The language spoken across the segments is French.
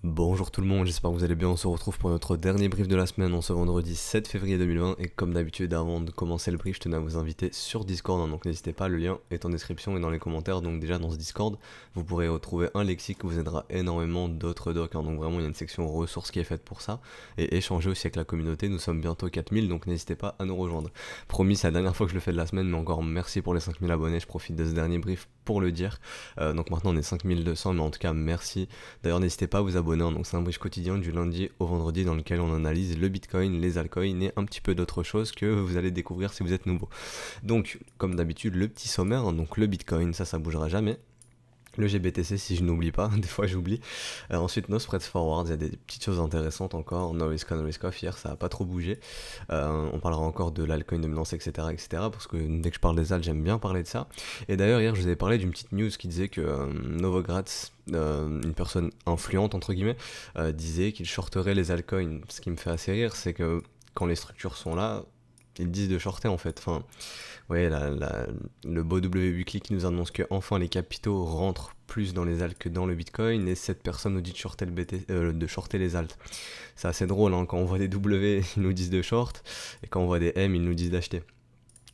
Bonjour tout le monde, j'espère que vous allez bien. On se retrouve pour notre dernier brief de la semaine en ce vendredi 7 février 2020. Et comme d'habitude, avant de commencer le brief, je tenais à vous inviter sur Discord, hein, donc n'hésitez pas, le lien est en description et dans les commentaires. Donc déjà dans ce Discord, vous pourrez retrouver un lexique qui vous aidera énormément, d'autres docs, hein. Donc vraiment il y a une section ressources qui est faite pour ça. Et échanger aussi avec la communauté, nous sommes bientôt 4000, donc n'hésitez pas à nous rejoindre. Promis, c'est la dernière fois que je le fais de la semaine, mais encore merci pour les 5000 abonnés, je profite de ce dernier brief pour le dire. Donc maintenant on est 5200, mais en tout cas merci. D'ailleurs, n'hésitez pas à vous abonner, hein. Donc c'est un brief quotidien du lundi au vendredi dans lequel on analyse le Bitcoin, les altcoins et un petit peu d'autres choses que vous allez découvrir si vous êtes nouveau. Donc, comme d'habitude, le petit sommaire, hein. Donc le Bitcoin, ça bougera jamais. Le GBTC, si je n'oublie pas, des fois j'oublie. Ensuite, nos spreads forward, il y a des petites choses intéressantes encore. No risk on, no risk off, hier ça a pas trop bougé. On parlera encore de l'altcoin dominance, etc., etc. Parce que dès que je parle des alt, j'aime bien parler de ça. Et d'ailleurs, hier, je vous avais parlé d'une petite news qui disait que Novogratz, une personne influente, entre guillemets, disait qu'il shorterait les altcoins. Ce qui me fait assez rire, c'est que quand les structures sont là, ils disent de shorter en fait. Enfin, ouais, le beau W Weekly qui nous annonce que enfin les capitaux rentrent plus dans les alts que dans le Bitcoin, et cette personne nous dit de shorter, de shorter les alts. C'est assez drôle, hein, quand on voit des W, ils nous disent de short, et quand on voit des M, ils nous disent d'acheter.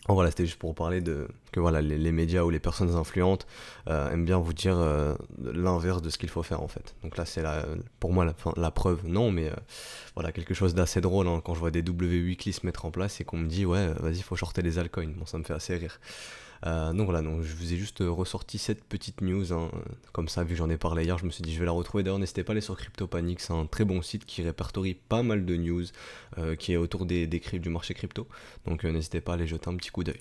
Oh, voilà, c'était juste pour parler de que voilà, les médias ou les personnes influentes aiment bien vous dire l'inverse de ce qu'il faut faire en fait. Donc là, c'est pour moi la preuve, non, mais voilà, quelque chose d'assez drôle, hein, quand je vois des W weekly se mettre en place et qu'on me dit ouais, vas-y, faut shorter les altcoins. Bon, ça me fait assez rire. Donc voilà, donc je vous ai juste ressorti cette petite news, hein, comme ça, vu que j'en ai parlé hier, je me suis dit je vais la retrouver. D'ailleurs, n'hésitez pas à aller sur CryptoPanic, c'est un très bon site qui répertorie pas mal de news qui est autour du marché crypto. Donc n'hésitez pas à aller jeter un petit coup d'œil.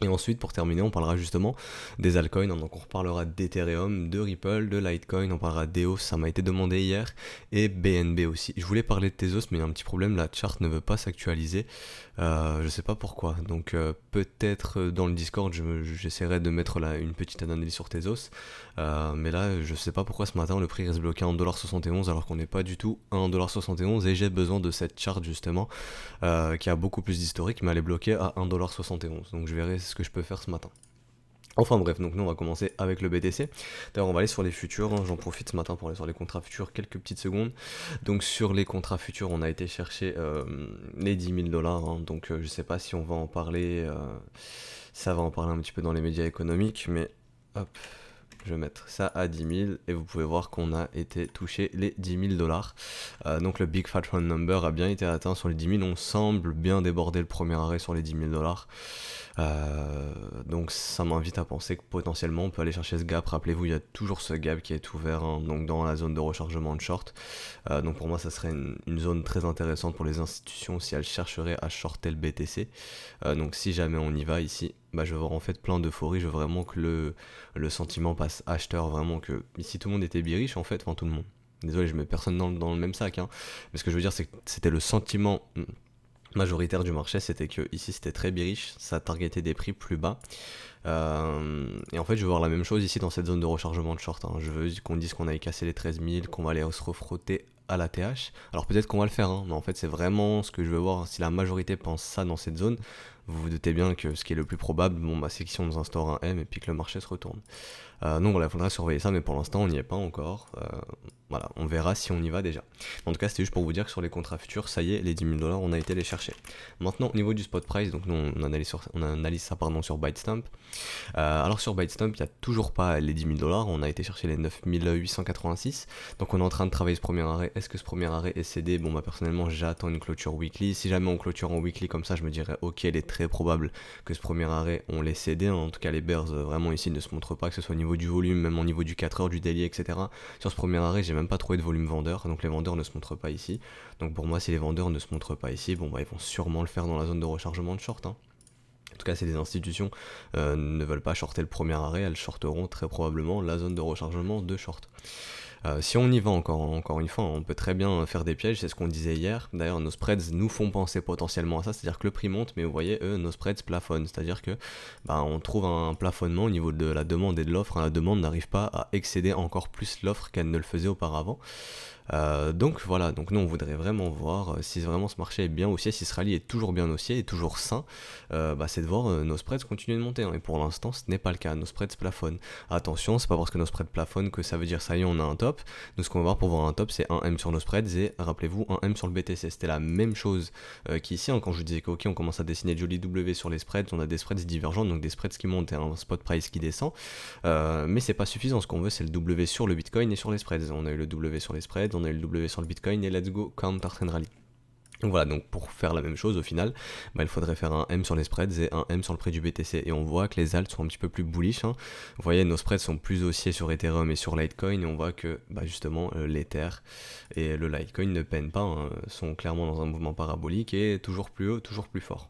Et ensuite, pour terminer, on parlera justement des altcoins, hein. Donc on reparlera d'Ethereum, de Ripple, de Litecoin, on parlera d'EOS, ça m'a été demandé hier, et BNB aussi. Je voulais parler de Tezos, mais il y a un petit problème, la chart ne veut pas s'actualiser. Je sais pas pourquoi. Donc peut-être dans le Discord, j'essaierai de mettre une petite analyse sur Tezos. Mais là, je sais pas pourquoi ce matin le prix reste bloqué à 1,71$ alors qu'on n'est pas du tout à 1,71$ et j'ai besoin de cette chart justement qui a beaucoup plus d'historique, mais elle est bloquée à 1,71$. Donc je verrai ce que je peux faire ce matin. Enfin bref, donc nous on va commencer avec le BTC. D'ailleurs on va aller sur les futurs, hein. J'en profite ce matin pour aller sur les contrats futurs quelques petites secondes. Donc sur les contrats futurs on a été chercher les 10 000 dollars, hein. Donc je sais pas si on va en parler, ça va en parler un petit peu dans les médias économiques, mais hop, je vais mettre ça à 10 000 et vous pouvez voir qu'on a été touché les 10 000 dollars. Donc le Big Fat Round Number a bien été atteint sur les 10 000. On semble bien déborder le premier arrêt sur les 10 000 dollars. Donc ça m'invite à penser que potentiellement on peut aller chercher ce gap. Rappelez-vous, il y a toujours ce gap qui est ouvert, hein, donc dans la zone de rechargement de short. Donc pour moi, ça serait une zone très intéressante pour les institutions si elles chercheraient à shorter le BTC. Donc si jamais on y va ici, bah, je veux voir en fait plein d'euphorie. Je veux vraiment que le sentiment passe acheteur, vraiment que ici tout le monde était bearish en fait, enfin tout le monde. Désolé, je mets personne dans le même sac, hein. Mais ce que je veux dire, c'est que c'était le sentiment majoritaire du marché, c'était que ici c'était très bearish, ça targetait des prix plus bas. Et en fait, je veux voir la même chose ici dans cette zone de rechargement de short, hein. Je veux qu'on dise qu'on aille casser les 13 000, qu'on va aller se refrotter à la TH. Alors peut-être qu'on va le faire, hein, mais en fait c'est vraiment ce que je veux voir. Si la majorité pense ça dans cette zone, vous vous doutez bien que ce qui est le plus probable, bon, bah, c'est qu'ici on nous instaure un M et puis que le marché se retourne. Donc voilà, il faudra surveiller ça, mais pour l'instant on n'y est pas encore. Voilà, on verra si on y va déjà. En tout cas, c'était juste pour vous dire que sur les contrats futurs, ça y est, les 10 000 dollars, on a été les chercher. Maintenant, au niveau du spot price, donc nous on analyse ça sur Bytestamp. Alors sur Bytestamp, il n'y a toujours pas les 10 000 dollars, on a été chercher les 9 886. Donc on est en train de travailler ce premier arrêt. Est-ce que ce premier arrêt est cédé? Bon, bah personnellement, j'attends une clôture weekly. Si jamais on clôture en weekly comme ça, je me dirais, ok, il est très probable que ce premier arrêt, on l'ait cédé. En tout cas, les bears vraiment ici ne se montrent pas, que ce soit au niveau du volume, même au niveau du 4 heures, du daily, etc. Sur ce premier arrêt, j'ai même pas trouvé de volume vendeur, donc les vendeurs ne se montrent pas ici. Donc pour moi, si les vendeurs ne se montrent pas ici, bon bah ils vont sûrement le faire dans la zone de rechargement de short, hein. En tout cas, si les institutions ne veulent pas shorter le premier arrêt, elles shorteront très probablement la zone de rechargement de short. Si on y va encore une fois, on peut très bien faire des pièges, c'est ce qu'on disait hier. D'ailleurs, nos spreads nous font penser potentiellement à ça, c'est-à-dire que le prix monte, mais vous voyez, eux, nos spreads plafonnent, c'est-à-dire que bah, on trouve un plafonnement au niveau de la demande et de l'offre. La demande n'arrive pas à excéder encore plus l'offre qu'elle ne le faisait auparavant. Donc voilà, donc nous on voudrait vraiment voir si vraiment ce marché est bien haussier, si ce rallye est toujours bien haussier et toujours sain, bah, c'est de voir nos spreads continuer de monter, hein. Et pour l'instant ce n'est pas le cas, nos spreads plafonnent. Attention, c'est pas parce que nos spreads plafonnent que ça veut dire ça y est on a un top. top. Donc ce qu'on va voir pour voir un top, c'est un M sur nos spreads et rappelez-vous un M sur le BTC. C'était la même chose qu'ici, hein, quand je vous disais qu'ok, on commence à dessiner de jolis W sur les spreads, on a des spreads divergents, donc des spreads qui montent et un spot price qui descend. Mais c'est pas suffisant, ce qu'on veut c'est le W sur le Bitcoin et sur les spreads. On a eu le W sur les spreads, on a eu le W sur le Bitcoin et let's go counter trend rally. Donc voilà, donc pour faire la même chose au final, il faudrait faire un M sur les spreads et un M sur le prix du BTC. Et on voit que les alts sont un petit peu plus bullish, hein. Vous voyez, nos spreads sont plus haussiers sur Ethereum et sur Litecoin, et on voit que justement l'Ether et le Litecoin ne peinent pas, hein, sont clairement dans un mouvement parabolique et toujours plus haut, toujours plus fort.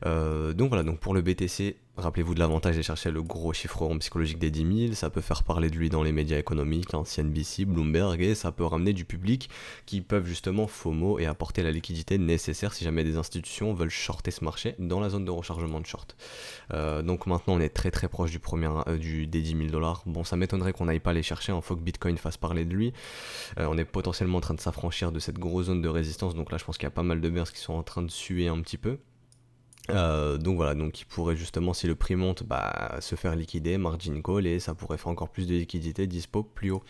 Donc voilà, donc pour le BTC, rappelez-vous de l'avantage de chercher le gros chiffre rond psychologique des 10 000, ça peut faire parler de lui dans les médias économiques, CNBC, Bloomberg, et ça peut ramener du public qui peuvent justement FOMO et apporter la liquidité nécessaire si jamais des institutions veulent shorter ce marché dans la zone de rechargement de short. Donc maintenant on est très très proche des 10 000 $. Bon, ça m'étonnerait qu'on n'aille pas les chercher, il faut que Bitcoin fasse parler de lui. On est potentiellement en train de s'affranchir de cette grosse zone de résistance, donc là je pense qu'il y a pas mal de bears qui sont en train de suer un petit peu. Donc voilà, donc il pourrait justement, si le prix monte, se faire liquider, margin call, et ça pourrait faire encore plus de liquidité dispo plus haut.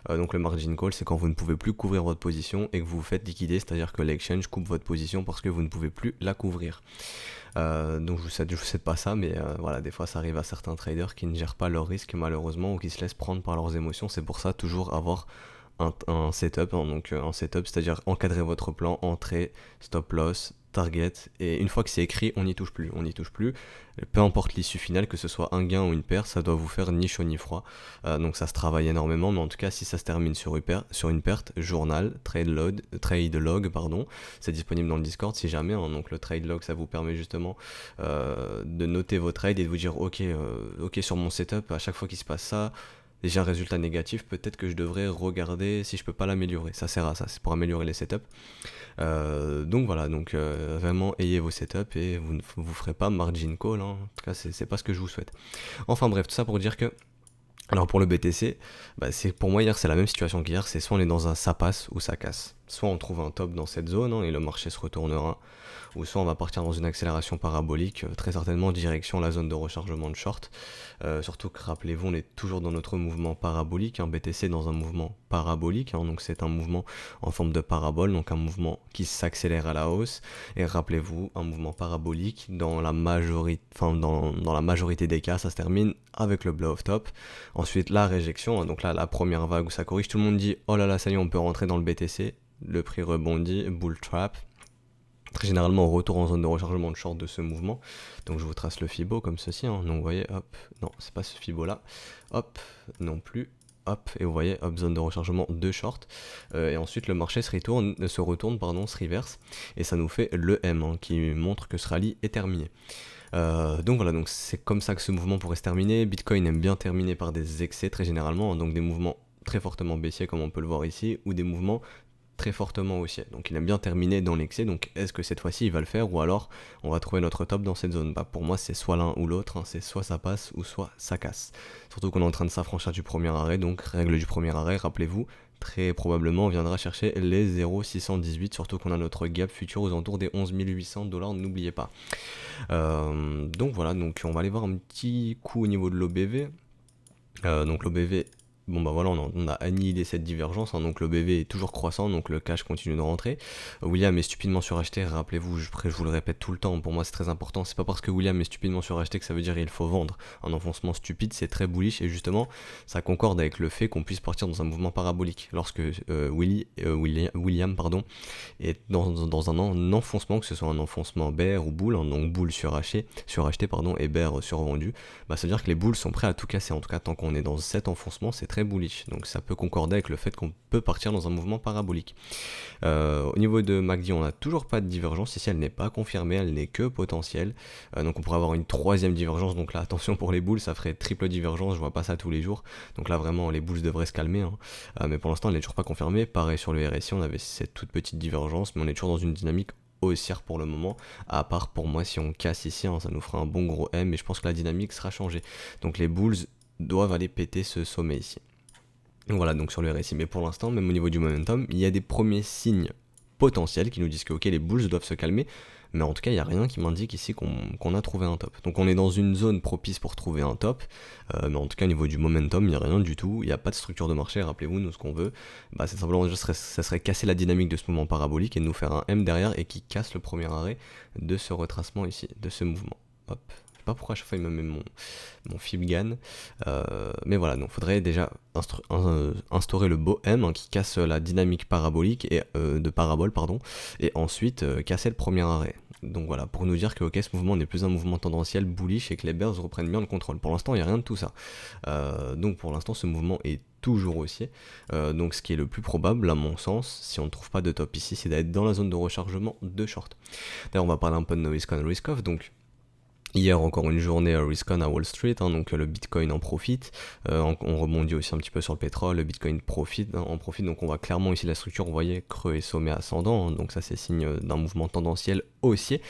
Donc le margin call, c'est quand vous ne pouvez plus couvrir votre position et que vous vous faites liquider, c'est-à-dire que l'exchange coupe votre position parce que vous ne pouvez plus la couvrir. Donc je vous souhaite pas ça, mais voilà, des fois ça arrive à certains traders qui ne gèrent pas leurs risques malheureusement, ou qui se laissent prendre par leurs émotions. C'est pour ça toujours avoir un setup, hein, donc un setup, c'est-à-dire encadrer votre plan, entrée, stop loss, target, et une fois que c'est écrit, on n'y touche plus, peu importe l'issue finale, que ce soit un gain ou une perte, ça doit vous faire ni chaud ni froid. Donc ça se travaille énormément, mais en tout cas si ça se termine sur une perte, journal, trade log, c'est disponible dans le Discord si jamais, hein. Donc le trade log, ça vous permet justement de noter vos trades et de vous dire ok, sur mon setup, à chaque fois qu'il se passe ça, j'ai un résultat négatif, peut-être que je devrais regarder si je peux pas l'améliorer. Ça sert à ça, c'est pour améliorer les setups. Donc voilà, donc vraiment ayez vos setups et vous ne vous ferez pas margin call, hein. En tout cas c'est pas ce que je vous souhaite. Enfin bref, tout ça pour dire que, alors pour le BTC, pour moi hier c'est la même situation qu'hier, c'est soit on est dans un ça passe ou ça casse. Soit on trouve un top dans cette zone, hein, et le marché se retournera, ou soit on va partir dans une accélération parabolique, très certainement en direction la zone de rechargement de short. Surtout que rappelez-vous, on est toujours dans notre mouvement parabolique, hein, BTC dans un mouvement parabolique, hein, donc c'est un mouvement en forme de parabole, donc un mouvement qui s'accélère à la hausse, et rappelez-vous, un mouvement parabolique dans la majorité des cas, ça se termine avec le blow off top, ensuite la réjection, hein, donc là la première vague où ça corrige, tout le monde dit oh là là ça y est on peut rentrer dans le BTC, le prix rebondit, bull trap. Très généralement, on retourne en zone de rechargement de short de ce mouvement. Donc je vous trace le Fibo comme ceci, hein. Donc vous voyez, hop, non, c'est pas ce Fibo là. Hop, non plus. Hop, et vous voyez, hop, zone de rechargement de short. Et ensuite, le marché se retourne, se reverse. Et ça nous fait le M, hein, qui montre que ce rallye est terminé. Donc voilà, donc c'est comme ça que ce mouvement pourrait se terminer. Bitcoin aime bien terminer par des excès très généralement, hein, donc des mouvements très fortement baissiers comme on peut le voir ici, ou des mouvements très fortement haussier. Donc il aime bien terminer dans l'excès, donc est-ce que cette fois-ci il va le faire, ou alors on va trouver notre top dans cette zone? Pour moi c'est soit l'un ou l'autre, hein, c'est soit ça passe ou soit ça casse. Surtout qu'on est en train de s'affranchir du premier arrêt, donc règle du premier arrêt, rappelez-vous, très probablement on viendra chercher les 0,618, surtout qu'on a notre gap futur aux alentours des 11 800 $, n'oubliez pas. Donc voilà, donc on va aller voir un petit coup au niveau de l'OBV. Donc l'OBV, bon voilà, on a annihilé cette divergence, hein, donc le BV est toujours croissant, donc le cash continue de rentrer. William est stupidement suracheté, rappelez-vous, je vous le répète tout le temps, pour moi c'est très important, c'est pas parce que William est stupidement suracheté que ça veut dire qu'il faut vendre. Un enfoncement stupide, c'est très bullish, et justement, ça concorde avec le fait qu'on puisse partir dans un mouvement parabolique. Lorsque William est dans un enfoncement, que ce soit un enfoncement bear ou bull, hein, donc bull suracheté et bear survendu, ça veut dire que les bulls sont prêts à tout casser. En tout cas, tant qu'on est dans cet enfoncement, c'est très bullish, donc ça peut concorder avec le fait qu'on peut partir dans un mouvement parabolique. Au niveau de MACD, on n'a toujours pas de divergence, ici elle n'est pas confirmée, elle n'est que potentielle, donc on pourrait avoir une troisième divergence, donc là attention pour les bulls, ça ferait triple divergence, je vois pas ça tous les jours, donc là vraiment les bulls devraient se calmer, hein. Mais pour l'instant elle n'est toujours pas confirmée. Pareil sur le RSI, on avait cette toute petite divergence, mais on est toujours dans une dynamique haussière pour le moment, à part pour moi si on casse ici, hein, ça nous fera un bon gros M, et je pense que la dynamique sera changée, donc les bulls doivent aller péter ce sommet ici. Voilà, donc sur le RSI, mais pour l'instant, même au niveau du momentum, il y a des premiers signes potentiels qui nous disent que ok, les bulls doivent se calmer, mais en tout cas il n'y a rien qui m'indique ici qu'on a trouvé un top. Donc on est dans une zone propice pour trouver un top, mais en tout cas au niveau du momentum il n'y a rien du tout, il n'y a pas de structure de marché. Rappelez-vous, nous ce qu'on veut, c'est simplement juste ça serait casser la dynamique de ce mouvement parabolique et nous faire un M derrière et qui casse le premier arrêt de ce retracement ici, de ce mouvement. Hop. Je sais pas pourquoi à chaque fois il me met mon Fibgan, mais voilà, donc il faudrait déjà instaurer le beau M qui casse la dynamique parabolique et de parabole, pardon, et ensuite casser le premier arrêt. Donc voilà, pour nous dire que ok, ce mouvement n'est plus un mouvement tendanciel bullish et que les bears reprennent bien le contrôle. Pour l'instant il n'y a rien de tout ça, donc pour l'instant ce mouvement est toujours haussier, donc ce qui est le plus probable à mon sens, si on ne trouve pas de top ici, c'est d'être dans la zone de rechargement de short. D'ailleurs on va parler un peu de nos risk on risk off. Donc hier encore une journée risk-on à Wall Street, donc le Bitcoin en profite, on rebondit aussi un petit peu sur le pétrole, le Bitcoin en profite, donc on voit clairement ici la structure, vous voyez, creux et sommet ascendant, donc ça c'est signe d'un mouvement tendanciel haussier.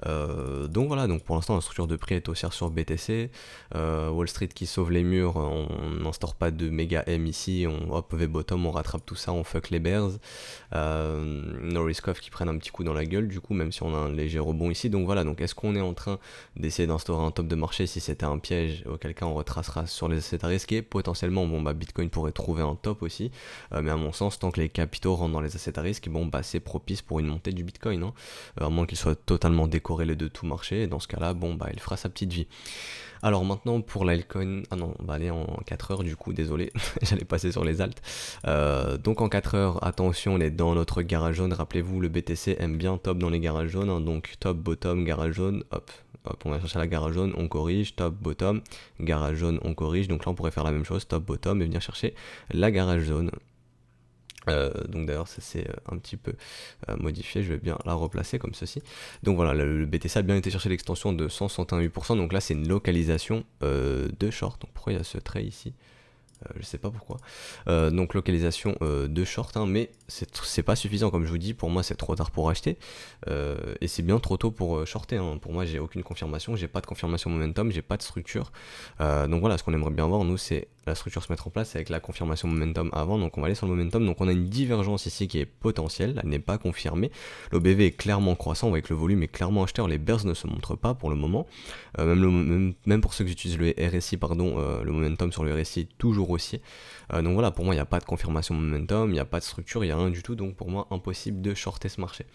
Donc voilà, donc pour l'instant la structure de prix est haussière sur BTC, Wall Street qui sauve les murs, on n'instaure pas de méga M ici, on hop V-bottom, on rattrape tout ça, on fuck les bears, no risk off qui prennent un petit coup dans la gueule du coup, même si on a un léger rebond ici. Donc voilà, donc est-ce qu'on est en train d'essayer d'instaurer un top de marché? Si c'était un piège, auquel cas on retracera sur les assets à risquer. Potentiellement, Bitcoin pourrait trouver un top aussi, mais à mon sens, tant que les capitaux rentrent dans les assets à risque, c'est propice pour une montée du Bitcoin, à moins qu'il soit totalement décorrélé de tout marché, et dans ce cas-là, il fera sa petite vie. Alors maintenant pour l'altcoin, on va aller en 4 heures du coup, désolé, j'allais passer sur les alts. Donc en 4 heures, attention, on est dans notre garage jaune, rappelez-vous, le BTC aime bien top dans les garages jaunes, donc top, bottom, garage jaune, hop, on va chercher la garage jaune, on corrige, top, bottom, garage jaune, on corrige, donc là on pourrait faire la même chose, top, bottom, et venir chercher la garage jaune. Donc d'ailleurs ça c'est un petit peu modifié, je vais bien la replacer comme ceci. Donc voilà, le BTC a bien été chercher l'extension de 161,8%, donc là c'est une localisation de short. Donc pourquoi il y a ce trait ici? Je sais pas pourquoi. Donc localisation de short, mais c'est pas suffisant, comme je vous dis. Pour moi c'est trop tard pour acheter, et c'est bien trop tôt pour shorter, Pour moi j'ai aucune confirmation, j'ai pas de confirmation momentum, j'ai pas de structure, donc voilà, ce qu'on aimerait bien voir nous, c'est la structure se mettre en place avec la confirmation momentum avant. Donc on va aller sur le momentum, donc on a une divergence ici qui est potentielle, elle n'est pas confirmée. L'OBV est clairement croissant, on voit que le volume est clairement acheteur, les bears ne se montrent pas pour le moment, même pour ceux qui utilisent le RSI, le momentum sur le RSI est toujours haussier. Donc voilà, pour moi il n'y a pas de confirmation momentum, il n'y a pas de structure, il n'y a rien du tout, donc pour moi impossible de shorter ce marché.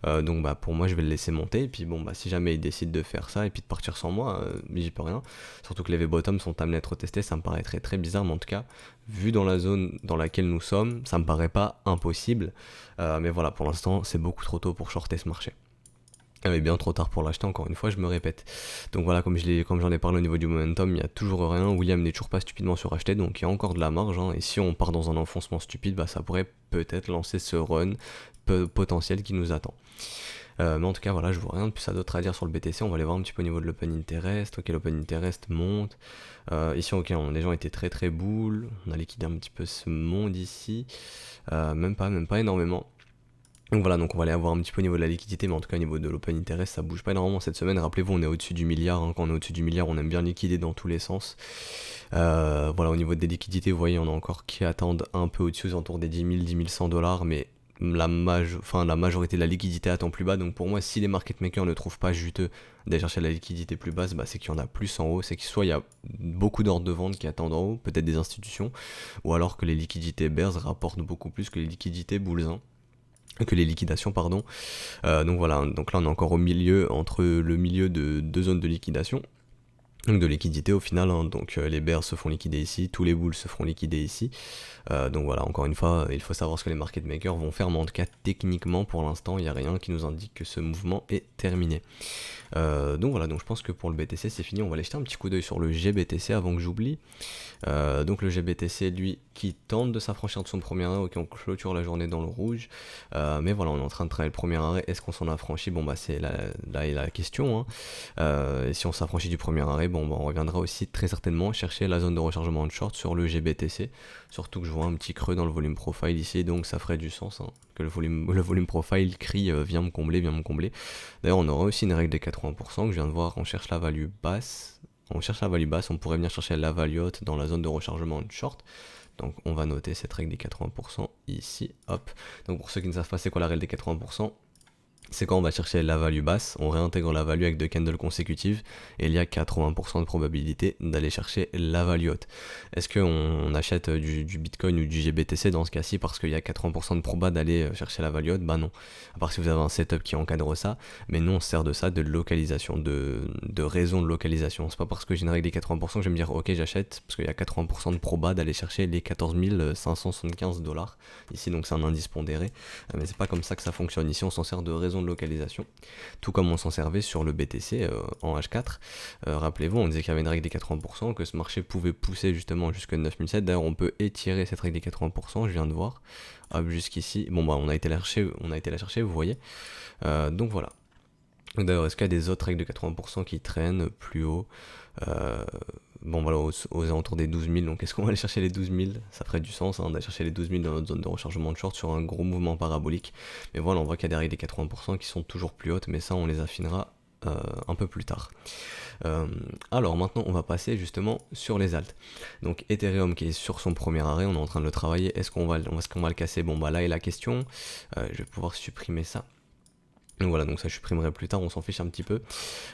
Donc pour moi je vais le laisser monter, et puis si jamais il décide de faire ça et puis de partir sans moi, j'y peux rien. Surtout que les V-bottom sont amenés à être testés, ça me paraît très bizarre, mais en tout cas vu dans la zone dans laquelle nous sommes, ça me paraît pas impossible, mais voilà, pour l'instant c'est beaucoup trop tôt pour shorter ce marché. Mais bien trop tard pour l'acheter, encore une fois, je me répète. Donc voilà, comme j'en ai parlé au niveau du momentum, il n'y a toujours rien. William n'est toujours pas stupidement suracheté, donc il y a encore de la marge, et si on part dans un enfoncement stupide, ça pourrait peut-être lancer ce run potentiel qui nous attend. Mais en tout cas voilà, je vois rien de plus à d'autre à dire sur le BTC. On va aller voir un petit peu au niveau de l'open interest. Ok, l'open interest monte, ici ok, les gens étaient très bull, on a liquidé un petit peu ce monde ici, même pas énormément. Donc voilà, donc on va aller avoir un petit peu au niveau de la liquidité, mais en tout cas au niveau de l'open interest ça bouge pas énormément cette semaine. Rappelez-vous, on est au-dessus du milliard, quand on est au-dessus du milliard on aime bien liquider dans tous les sens. Voilà, au niveau des liquidités, vous voyez, on a encore qui attendent un peu au-dessus, aux alentours des 10 000, 10 100$, mais la majorité de la liquidité attend plus bas. Donc pour moi, si les market makers ne trouvent pas juteux d'aller chercher la liquidité plus basse, c'est qu'il y en a plus en haut, c'est que soit il y a beaucoup d'ordres de vente qui attendent en haut, peut-être des institutions, ou alors que les liquidités bears rapportent beaucoup plus que les liquidités bulls, que les liquidations, pardon. Donc voilà, donc là on est encore au milieu, entre le milieu de deux zones de liquidation, donc de liquidité au final, donc les bears se font liquider ici, tous les bulls se feront liquider ici. Donc voilà, encore une fois, il faut savoir ce que les market makers vont faire, mais en tout cas techniquement pour l'instant il n'y a rien qui nous indique que ce mouvement est terminé. Donc voilà, donc je pense que pour le BTC c'est fini. On va aller jeter un petit coup d'œil sur le GBTC avant que j'oublie. Donc le GBTC lui qui tente de s'affranchir de son premier arrêt, ok, on clôture la journée dans le rouge, mais voilà, on est en train de travailler le premier arrêt. Est-ce qu'on s'en affranchit? C'est là est la question, et si on s'affranchit du premier arrêt, on reviendra aussi très certainement chercher la zone de rechargement de short sur le GBTC, surtout que je vois un petit creux dans le volume profile ici, donc ça ferait du sens, que le volume profile crie viens me combler. D'ailleurs on aura aussi une règle des 80% que je viens de voir, on cherche la value basse, on pourrait venir chercher la value haute dans la zone de rechargement de short. Donc on va noter cette règle des 80% ici, hop. Donc pour ceux qui ne savent pas c'est quoi la règle des 80%, c'est quand on va chercher la value basse, on réintègre la value avec 2 candles consécutives et il y a 80% de probabilité d'aller chercher la value haute. Est-ce qu'on achète du Bitcoin ou du GBTC dans ce cas-ci parce qu'il y a 80% de proba d'aller chercher la value haute? Bah non, à part si vous avez un setup qui encadre ça, mais nous on se sert de ça, de localisation, de raison de localisation. C'est pas parce que j'ai une règle des 80% que je vais me dire ok j'achète, parce qu'il y a 80% de proba d'aller chercher les 14 575 $. Ici donc c'est un indice pondéré, mais c'est pas comme ça que ça fonctionne. Ici on s'en sert de raison de localisation, tout comme on s'en servait sur le BTC en H4. Rappelez-vous, on disait qu'il y avait une règle des 80%, que ce marché pouvait pousser justement jusque 9007. D'ailleurs, on peut étirer cette règle des 80%, je viens de voir, hop, jusqu'ici. Bon, bah, on a été la chercher, vous voyez. Donc voilà. D'ailleurs, est-ce qu'il y a des autres règles de 80% qui traînent plus haut? Bon voilà, aux alentours des 12 000, donc est-ce qu'on va aller chercher les 12 000? Ça ferait du sens d'aller chercher les 12 000 dans notre zone de rechargement de short sur un gros mouvement parabolique. Mais voilà, on voit qu'il y a des règles des 80% qui sont toujours plus hautes, mais ça on les affinera un peu plus tard. Alors maintenant on va passer justement sur les alts. Donc Ethereum qui est sur son premier arrêt, on est en train de le travailler, est-ce qu'on va le casser? Bon bah là est la question, je vais pouvoir supprimer ça. Donc voilà, donc ça je supprimerai plus tard, on s'en fiche un petit peu.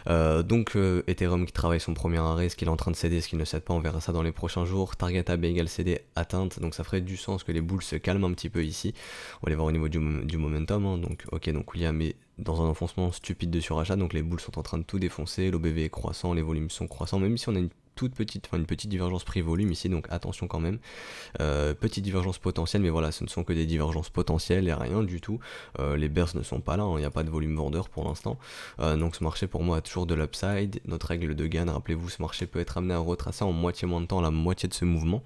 Ethereum qui travaille son premier arrêt, est-ce qu'il est en train de céder, est-ce qu'il ne cède pas, on verra ça dans les prochains jours. Target AB égale CD atteinte, donc ça ferait du sens que les boules se calment un petit peu ici. On va les voir au niveau du momentum, hein. Donc ok, donc William est dans un enfoncement stupide de surachat, donc les boules sont en train de tout défoncer, l'OBV est croissant, les volumes sont croissants, même si on a une petite divergence prix-volume ici, donc attention quand même. Petite divergence potentielle, mais voilà, ce ne sont que des divergences potentielles et rien du tout. Les bears ne sont pas là, il n'y a pas de volume vendeur pour l'instant. Donc ce marché pour moi a toujours de l'upside. Notre règle de Gann, rappelez-vous, ce marché peut être amené à retracer en moitié moins de temps la moitié de ce mouvement.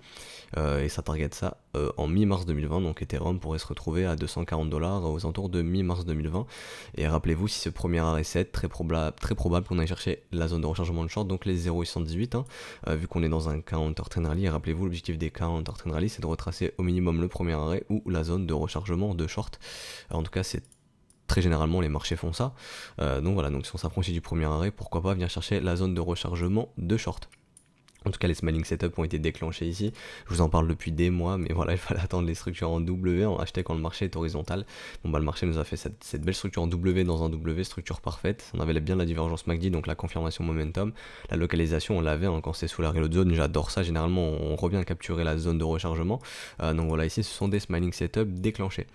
Et ça target ça en mi-mars 2020, donc Ethereum pourrait se retrouver à 240 $ aux alentours de mi-mars 2020. Et rappelez-vous, si ce premier arrêt 7, très probable qu'on aille chercher la zone de rechargement de short, donc les 0,818, hein, vu qu'on est dans un counter trend rally. Et rappelez-vous, l'objectif des counter trend rally, c'est de retracer au minimum le premier arrêt ou la zone de rechargement de short. En tout cas, c'est très généralement les marchés font ça. Donc voilà, donc si on s'affranchit du premier arrêt, pourquoi pas venir chercher la zone de rechargement de short. En tout cas, les smiling setups ont été déclenchés ici. Je vous en parle depuis des mois, mais voilà, il fallait attendre les structures en W, en acheter quand le marché est horizontal. Bon bah le marché nous a fait cette belle structure en W dans un W, structure parfaite. On avait bien la divergence MACD, donc la confirmation momentum. La localisation, on l'avait quand c'est sous la reload zone. J'adore ça, généralement on revient capturer la zone de rechargement. Donc voilà, ici ce sont des smiling setups déclenchés.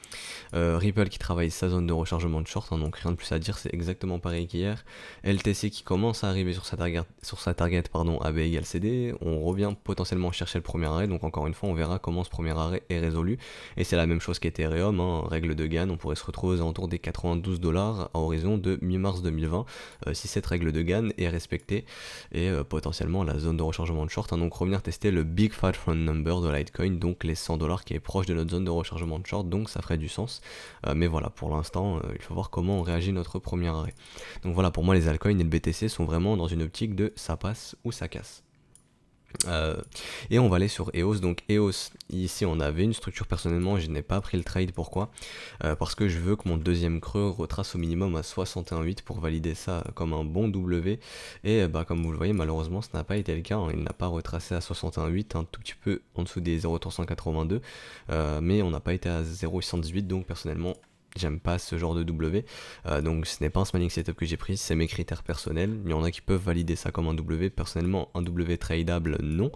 Ripple qui travaille sa zone de rechargement de short, donc rien de plus à dire, c'est exactement pareil qu'hier. LTC qui commence à arriver sur sa target AB égale CD. On revient potentiellement chercher le premier arrêt, donc encore une fois on verra comment ce premier arrêt est résolu. Et c'est la même chose qu'Ethereum, règle de Gann, on pourrait se retrouver aux alentours des 92 $ à horizon de mi-mars 2020 si cette règle de Gann est respectée, et potentiellement la zone de rechargement de short, donc revenir tester le Big Fat Front Number de Litecoin, donc les 100 $ qui est proche de notre zone de rechargement de short, donc ça ferait du sens. Mais voilà, pour l'instant il faut voir comment on réagit notre premier arrêt. Donc voilà, pour moi les altcoins et le BTC sont vraiment dans une optique de ça passe ou ça casse. Et on va aller sur EOS. Donc EOS, ici on avait une structure, personnellement je n'ai pas pris le trade. Pourquoi? Parce que je veux que mon deuxième creux retrace au minimum à 61,8 pour valider ça comme un bon W. Et comme vous le voyez, malheureusement ça n'a pas été le cas, il n'a pas retracé à 61,8, un tout petit peu en dessous des 0,382, mais on n'a pas été à 0,118, donc personnellement j'aime pas ce genre de W, donc ce n'est pas un smiling setup que j'ai pris, c'est mes critères personnels. Il y en a qui peuvent valider ça comme un W, personnellement un W tradable non,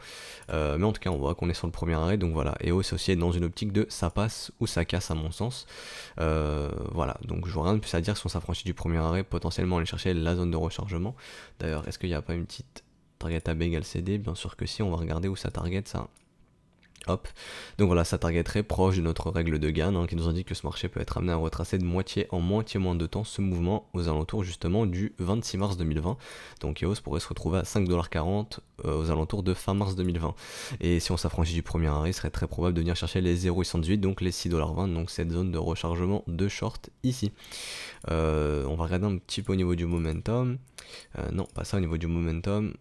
mais en tout cas on voit qu'on est sur le premier arrêt, donc voilà. Et c'est aussi dans une optique de ça passe ou ça casse à mon sens. Voilà, donc je vois rien de plus à dire. Si on s'affranchit du premier arrêt, potentiellement aller chercher la zone de rechargement. D'ailleurs, est-ce qu'il n'y a pas une petite target AB égale CD? Bien sûr que si, on va regarder où ça target ça. Hop, donc voilà, ça targeterait proche de notre règle de Gann, qui nous indique que ce marché peut être amené à retracer de moitié moins de temps ce mouvement aux alentours justement du 26 mars 2020. Donc EOS pourrait se retrouver à 5,40 $ aux alentours de fin mars 2020. Et si on s'affranchit du premier arrêt, il serait très probable de venir chercher les 0,118, donc les 6,20 $, donc cette zone de rechargement de short ici. On va regarder un petit peu au niveau du momentum. Non, pas ça, au niveau du momentum.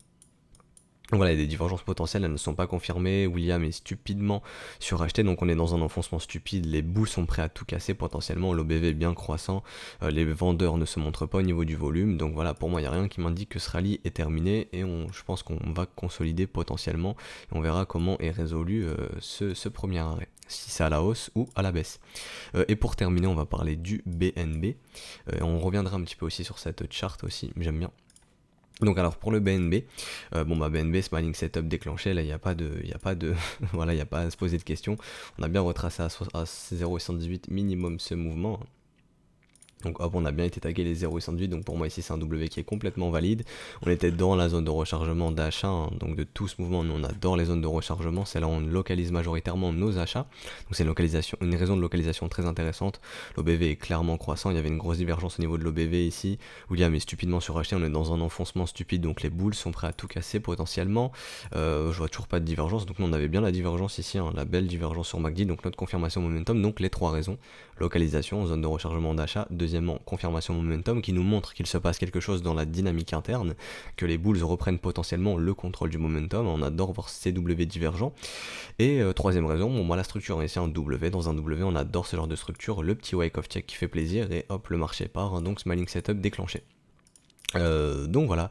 Donc voilà, il y a des divergences potentielles, elles ne sont pas confirmées, William est stupidement suracheté, donc on est dans un enfoncement stupide, les boules sont prêts à tout casser potentiellement, l'OBV est bien croissant, les vendeurs ne se montrent pas au niveau du volume, donc voilà, pour moi il n'y a rien qui m'indique que ce rallye est terminé, et je pense qu'on va consolider potentiellement, et on verra comment est résolu ce premier arrêt, si c'est à la hausse ou à la baisse. Et pour terminer, on va parler du BNB, on reviendra un petit peu aussi sur cette charte aussi, j'aime bien. Donc alors pour le BNB, BNB Smiling Setup déclenché, là il n'y a pas de voilà, il n'y a pas à se poser de questions. On a bien retracé à 0,78 minimum ce mouvement. Donc hop, on a bien été tagué les 0,68, donc pour moi ici c'est un W qui est complètement valide. On était dans la zone de rechargement d'achat, hein, donc de tout ce mouvement, nous on adore les zones de rechargement, c'est là où on localise majoritairement nos achats. Donc c'est une raison de localisation très intéressante. L'OBV est clairement croissant, il y avait une grosse divergence au niveau de l'OBV ici. William est stupidement suracheté, on est dans un enfoncement stupide, donc les boules sont prêts à tout casser potentiellement. Je vois toujours pas de divergence, donc nous on avait bien la divergence ici, hein, la belle divergence sur MACD, donc notre confirmation momentum, donc les trois raisons. Localisation, zone de rechargement d'achat. Deuxièmement, confirmation momentum qui nous montre qu'il se passe quelque chose dans la dynamique interne, que les bulls reprennent potentiellement le contrôle du momentum. On adore voir ces W divergents. Et troisième raison, moi la structure, ici un W, dans un W on adore ce genre de structure, le petit wake of check qui fait plaisir et hop le marché part, hein, donc smiling setup déclenché. Donc voilà,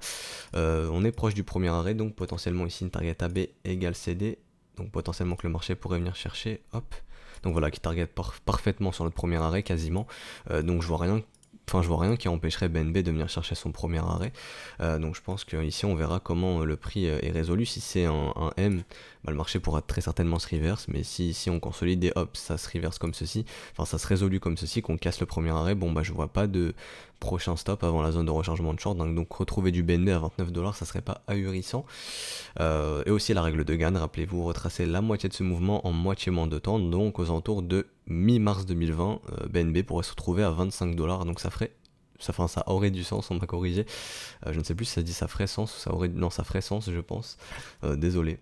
on est proche du premier arrêt, donc potentiellement ici une target AB égale CD, donc potentiellement que le marché pourrait venir chercher, hop. Donc voilà, qui target parfaitement sur notre premier arrêt quasiment. Donc je vois rien qui empêcherait BNB de venir chercher son premier arrêt. Donc je pense qu'ici on verra comment le prix est résolu. Si c'est un M, le marché pourra très certainement se reverse. Mais si on consolide et hop, ça se reverse comme ceci, enfin ça se résolue comme ceci, qu'on casse le premier arrêt, je vois pas de prochain stop avant la zone de rechargement de short. Donc retrouver du BNB à 29$, ça serait pas ahurissant. Et aussi la règle de Gann, rappelez-vous, retracer la moitié de ce mouvement en moitié moins de temps, donc aux alentours de mi-mars 2020, BNB pourrait se retrouver à 25$, donc ça aurait du sens, on m'a corrigé, je ne sais plus si ça dit ça ferait sens, non ça ferait sens je pense, désolé.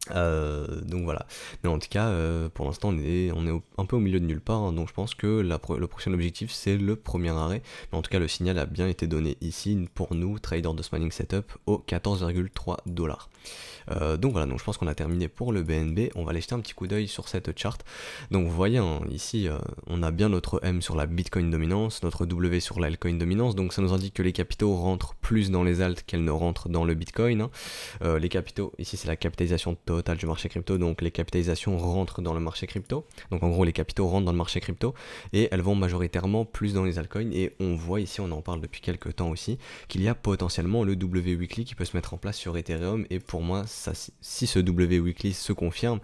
Donc voilà, mais en tout cas pour l'instant on est un peu au milieu de nulle part, hein, donc je pense que le prochain objectif c'est le premier arrêt, mais en tout cas le signal a bien été donné ici pour nous, traders de Smiling Setup, au 14,3$. Donc voilà, donc je pense qu'on a terminé pour le BNB, on va aller jeter un petit coup d'œil sur cette charte. Donc vous voyez, hein, ici on a bien notre M sur la Bitcoin dominance, notre W sur l'altcoin dominance, donc ça nous indique que les capitaux rentrent plus dans les alts qu'elles ne rentrent dans le Bitcoin, hein. Les capitaux, ici c'est la capitalisation totale du marché crypto, donc les capitalisations rentrent dans le marché crypto, donc en gros les capitaux rentrent dans le marché crypto, et elles vont majoritairement plus dans les altcoins, et on voit ici, on en parle depuis quelques temps aussi, qu'il y a potentiellement le W Weekly qui peut se mettre en place sur Ethereum, et pour moi, si ce W Weekly se confirme,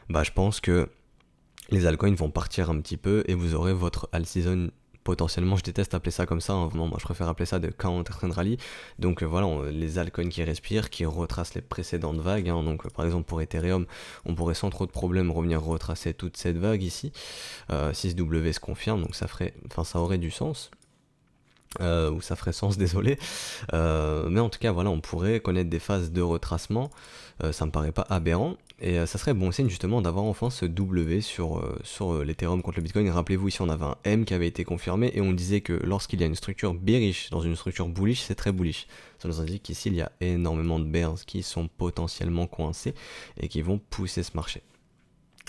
je pense que les altcoins vont partir un petit peu et vous aurez votre alt season potentiellement, je déteste appeler ça comme ça, hein, vraiment, moi je préfère appeler ça de counter trend rally. Donc voilà, les altcoins qui respirent, qui retracent les précédentes vagues, hein, donc par exemple pour Ethereum, on pourrait sans trop de problèmes revenir retracer toute cette vague ici, si ce W se confirme, donc ça aurait du sens. Ou ça ferait sens, désolé, mais en tout cas voilà, on pourrait connaître des phases de retracement, ça me paraît pas aberrant, et ça serait bon signe justement d'avoir enfin ce W sur l'Ethereum contre le Bitcoin. Rappelez-vous, ici on avait un M qui avait été confirmé, et on disait que lorsqu'il y a une structure bearish dans une structure bullish, c'est très bullish. Ça nous indique qu'ici il y a énormément de bears qui sont potentiellement coincés, et qui vont pousser ce marché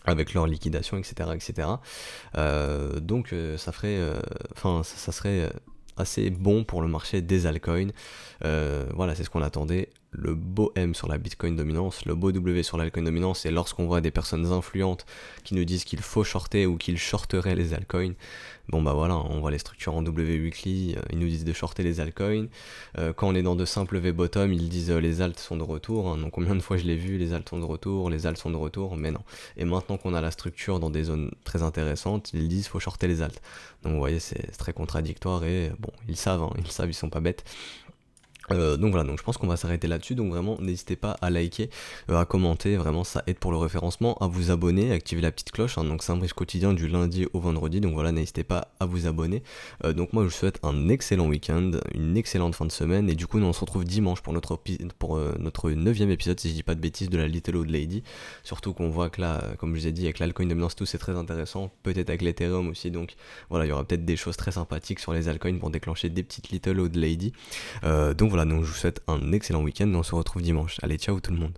avec leur liquidation, etc. Donc ça serait assez bon pour le marché des altcoins. Voilà, c'est ce qu'on attendait. Le beau M sur la Bitcoin dominance, le beau W sur l'altcoin dominance, et lorsqu'on voit des personnes influentes qui nous disent qu'il faut shorter ou qu'ils shorteraient les altcoins, voilà, on voit les structures en W Weekly, ils nous disent de shorter les altcoins. Quand on est dans de simples V-bottom, ils disent les alts sont de retour, hein. Donc combien de fois je l'ai vu, les alts sont de retour, mais non. Et maintenant qu'on a la structure dans des zones très intéressantes, ils disent faut shorter les alts. Donc vous voyez, c'est très contradictoire, et ils savent, ils sont pas bêtes. Donc voilà, donc je pense qu'on va s'arrêter là-dessus, donc vraiment n'hésitez pas à liker, à commenter, vraiment ça aide pour le référencement, à vous abonner, à activer la petite cloche, hein, donc c'est un brief quotidien du lundi au vendredi, donc voilà, n'hésitez pas à vous abonner. Donc moi je vous souhaite un excellent week-end, une excellente fin de semaine, et du coup nous on se retrouve dimanche pour notre 9ème épisode, si je dis pas de bêtises, de la Little Old Lady, surtout qu'on voit que là, comme je vous ai dit, avec l'altcoin dominance tout c'est très intéressant, peut-être avec l'Ethereum aussi, donc voilà, il y aura peut-être des choses très sympathiques sur les altcoins pour déclencher des petites Little Old Lady. Donc voilà, donc je vous souhaite un excellent week-end et on se retrouve dimanche. Allez, ciao tout le monde.